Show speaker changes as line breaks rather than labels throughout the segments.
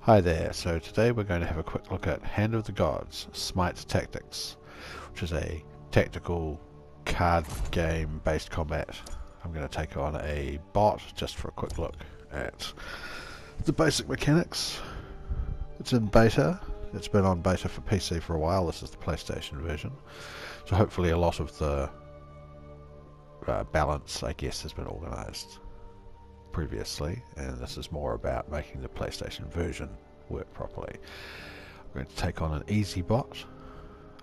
Hi there, so today we're going to have a quick look at Hand of the Gods, Smite Tactics, which is a tactical card game based combat. I'm going to take on a bot just for a quick look at the basic mechanics. It's in beta, it's been on beta for PC for a while, this is the PlayStation version, so hopefully a lot of the balance, I guess, has been organised previously, and this is more about making the PlayStation version work properly. I'm going to take on an easy bot.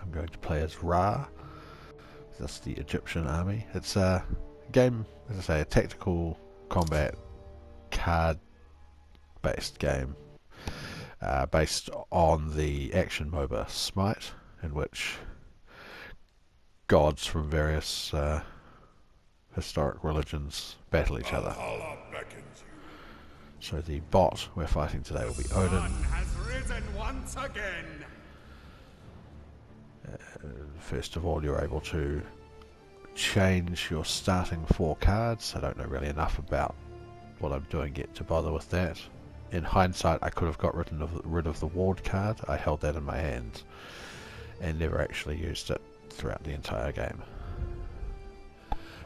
I'm going to play as Ra. That's the Egyptian army. It's a game, as I say, a tactical combat card based game based on the action MOBA Smite, in which gods from various historic religions battle each other. So the bot we're fighting today will be Odin.
Has risen once again.
First of all, you're able to change your starting 4 cards. I don't know really enough about what I'm doing yet to bother with that. In hindsight, I could have got rid of the ward card. I held that in my hand and never actually used it throughout the entire game.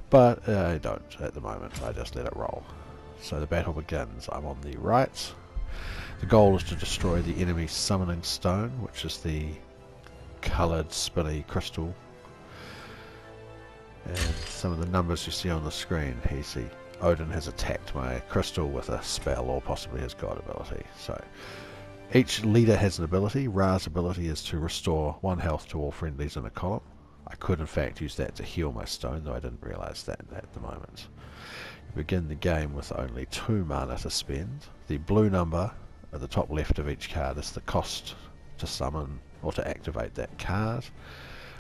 But I don't at the moment, I just let it roll. So the battle begins. I'm on the right. The goal is to destroy the enemy summoning stone, which is the coloured spinny crystal. And some of the numbers you see on the screen, Odin has attacked my crystal with a spell or possibly his god ability. So each leader has an ability. Ra's ability is to restore 1 health to all friendlies in a column. I could in fact use that to heal my stone, though I didn't realise that at the moment. You begin the game with only 2 mana to spend. The blue number at the top left of each card is the cost to summon or to activate that card.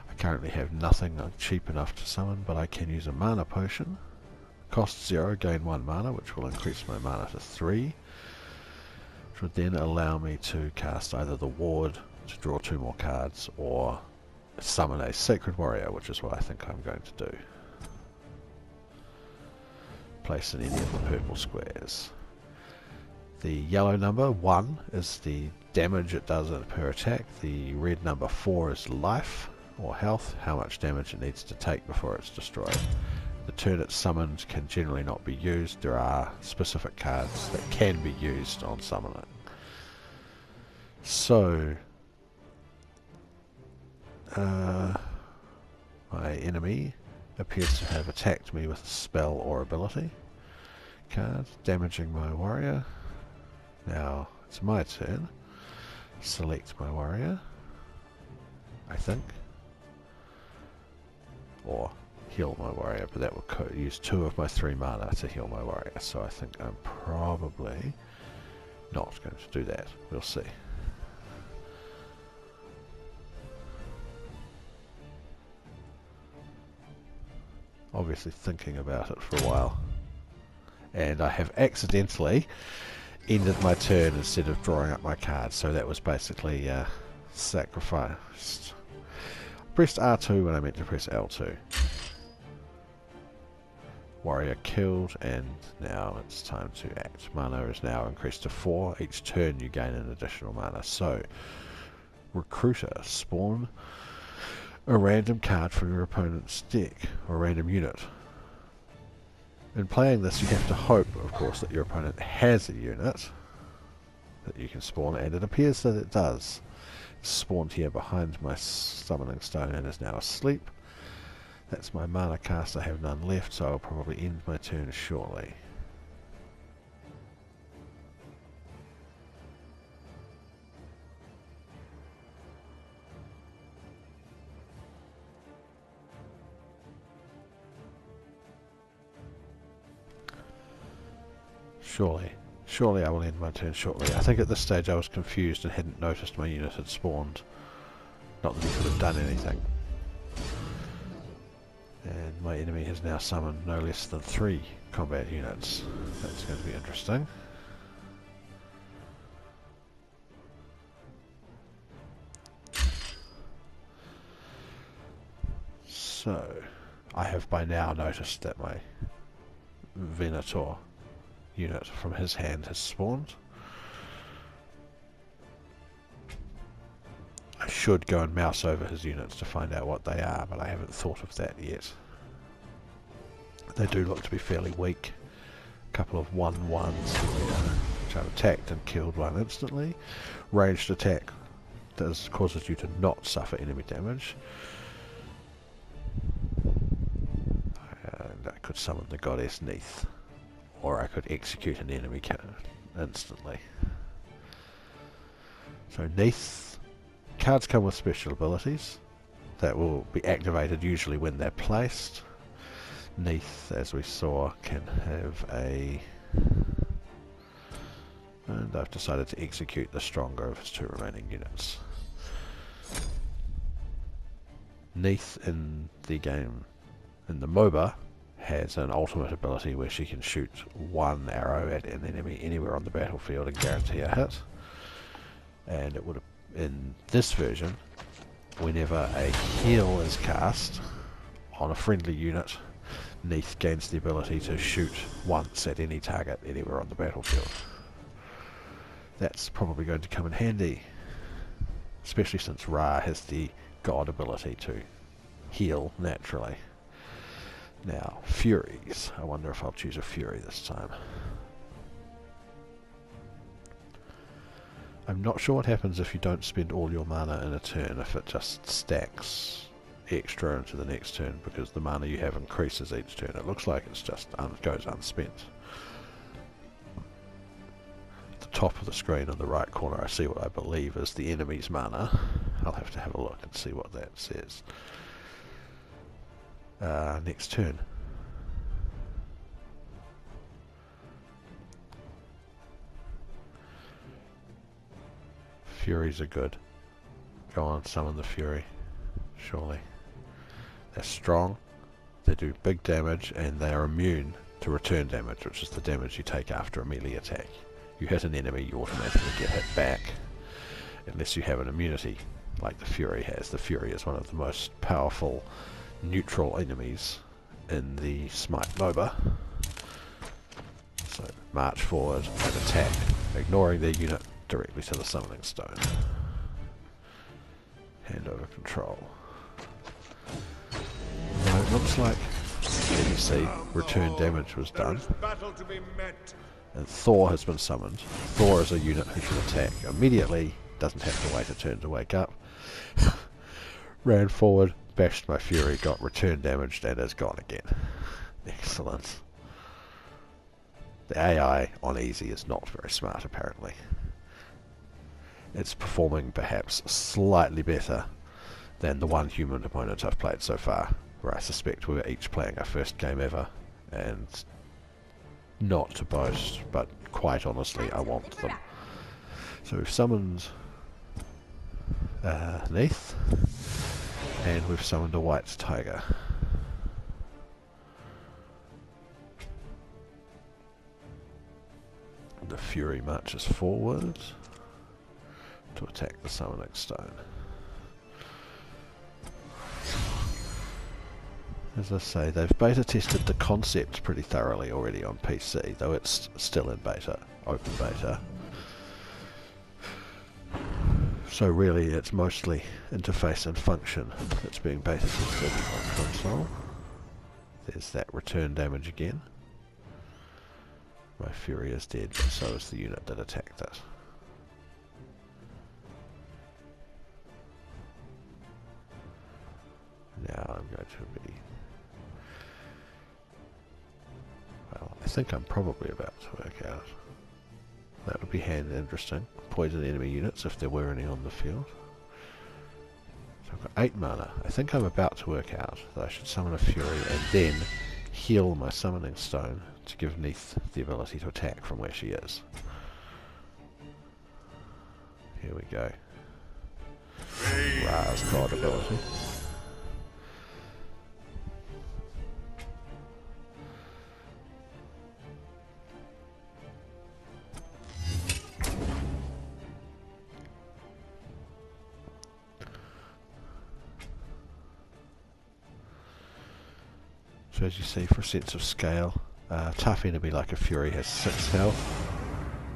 I currently have nothing cheap enough to summon, but I can use a mana potion. Cost 0, gain 1 mana, which will increase my mana to 3, which would then allow me to cast either the ward to draw 2 more cards, or summon a Sacred Warrior, which is what I think I'm going to do. Place in any of the purple squares. The yellow number, 1, is the damage it does per attack. The red number, 4, is life, or health, how much damage it needs to take before it's destroyed. The turn it's summoned can generally not be used. There are specific cards that can be used on summoning. So my enemy appears to have attacked me with a spell or ability card, damaging my warrior. Now it's my turn. Select my warrior, I think, or heal my warrior, but that will use 2 of my 3 mana to heal my warrior, so I think I'm probably not going to do that. We'll see. Obviously thinking about it for a while, and I have accidentally ended my turn instead of drawing up my card, so that was basically sacrificed. Pressed R2 when I meant to press L2. Warrior killed, and now it's time to act. Mana is now increased to 4. Each turn you gain an additional mana. So, Recruiter, spawn a random card from your opponent's deck, or a random unit. In playing this, you have to hope, of course, that your opponent has a unit that you can spawn, and it appears that it does. It's spawned here behind my summoning stone and is now asleep. That's my mana cast. I have none left, so I'll probably end my turn shortly. Surely I will end my turn shortly. I think at this stage I was confused and hadn't noticed my unit had spawned. Not that he could have done anything. And my enemy has now summoned no less than 3 combat units. That's going to be interesting. So, I have by now noticed that my Venator unit from his hand has spawned. I should go and mouse over his units to find out what they are, but I haven't thought of that yet. They do look to be fairly weak. A couple of 1-1s here, which I've attacked and killed one instantly. Ranged attack causes you to not suffer enemy damage. And I could summon the goddess Neith, or I could execute an enemy instantly. So Neith, cards come with special abilities that will be activated usually when they're placed. Neith, as we saw, can have a... and I've decided to execute the stronger of his 2 remaining units. Neith in the game, in the MOBA, has an ultimate ability where she can shoot 1 arrow at an enemy anywhere on the battlefield and guarantee a hit. And it would, in this version, whenever a heal is cast on a friendly unit, Neith gains the ability to shoot once at any target anywhere on the battlefield. That's probably going to come in handy, especially since Ra has the god ability to heal naturally. Now, Furies. I wonder if I'll choose a Fury this time. I'm not sure what happens if you don't spend all your mana in a turn, if it just stacks extra into the next turn because the mana you have increases each turn. It looks like it's just goes unspent. At the top of the screen in the right corner I see what I believe is the enemy's mana. I'll have to have a look and see what that says. Next turn. Furies are good. Go on, summon the Fury. Surely. They're strong, they do big damage, and they are immune to return damage, which is the damage you take after a melee attack. You hit an enemy, you automatically get hit back, unless you have an immunity, like the Fury has. The Fury is one of the most powerful neutral enemies in the Smite MOBA. So, march forward and attack, ignoring their unit directly to the summoning stone. Hand over control. Now it looks like, as you see, return damage was done. And Thor has been summoned. Thor is a unit who can attack immediately, doesn't have to wait a turn to wake up. Ran forward, bashed my Fury, got return damaged, and is gone again. Excellent. The AI on easy is not very smart, apparently. It's performing perhaps slightly better than the one human opponent I've played so far, where I suspect we were each playing our first game ever, and not to boast, but quite honestly, I want them. So we've summoned Neith, and we've summoned a white tiger. The Fury marches forward to attack the summoning stone. As I say, they've beta tested the concept pretty thoroughly already on PC, though it's still in beta, open beta. So really it's mostly interface and function that's being beta tested on console. There's that return damage again. My Fury is dead, but so is the unit that attacked it. Now I'm going to be... well, I think I'm probably about to work out. That would be interesting. Poison enemy units if there were any on the field. So I've got 8 mana. I think I'm about to work out that I should summon a Fury and then heal my summoning stone to give Neith the ability to attack from where she is. Here we go. Ra's god ability. So as you see, for a sense of scale, tough enemy like a Fury has 6 health.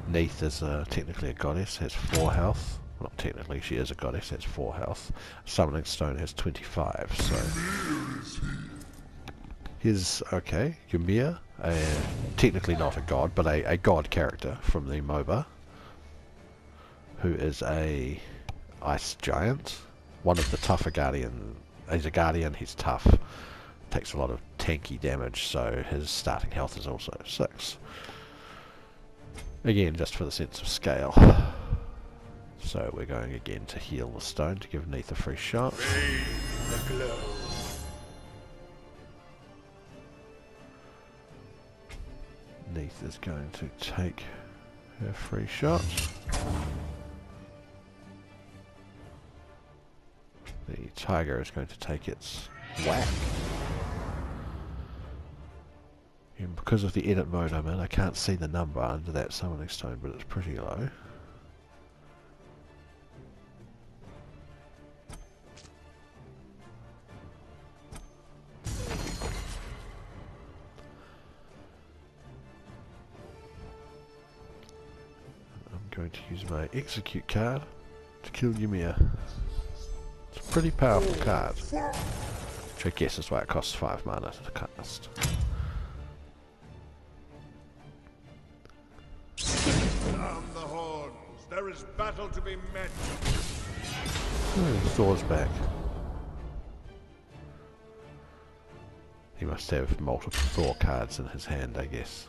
Neith is technically a goddess, has 4 health. Well, not technically, she is a goddess, that's 4 health. Summoning Stone has 25, so... Here's, okay, Ymir, technically not a god, but a god character from the MOBA, who is a ice giant, one of the tougher guardian. He's a guardian, he's tough, takes a lot of tanky damage, so his starting health is also 6. Again, just for the sense of scale. So we're going again to heal the stone to give Neith a free shot. Neith is going to take her free shot. The tiger is going to take its whack. And because of the edit mode I'm in, I can't see the number under that summoning stone, but it's pretty low. Going to use my execute card to kill Ymir. It's a pretty powerful card, which I guess is why it costs 5 mana to cast.
Arm the horns. There is battle to be met.
Oh, Thor's back. He must have multiple Thor cards in his hand, I guess.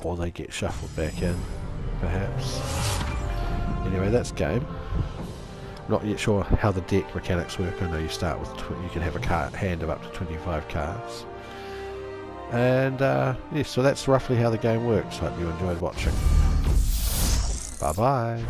Or they get shuffled back in, perhaps. Anyway, that's game. Not yet sure how the deck mechanics work. I know you start with you can have a hand of up to 25 cards. And yes, so that's roughly how the game works. Hope you enjoyed watching. Bye bye.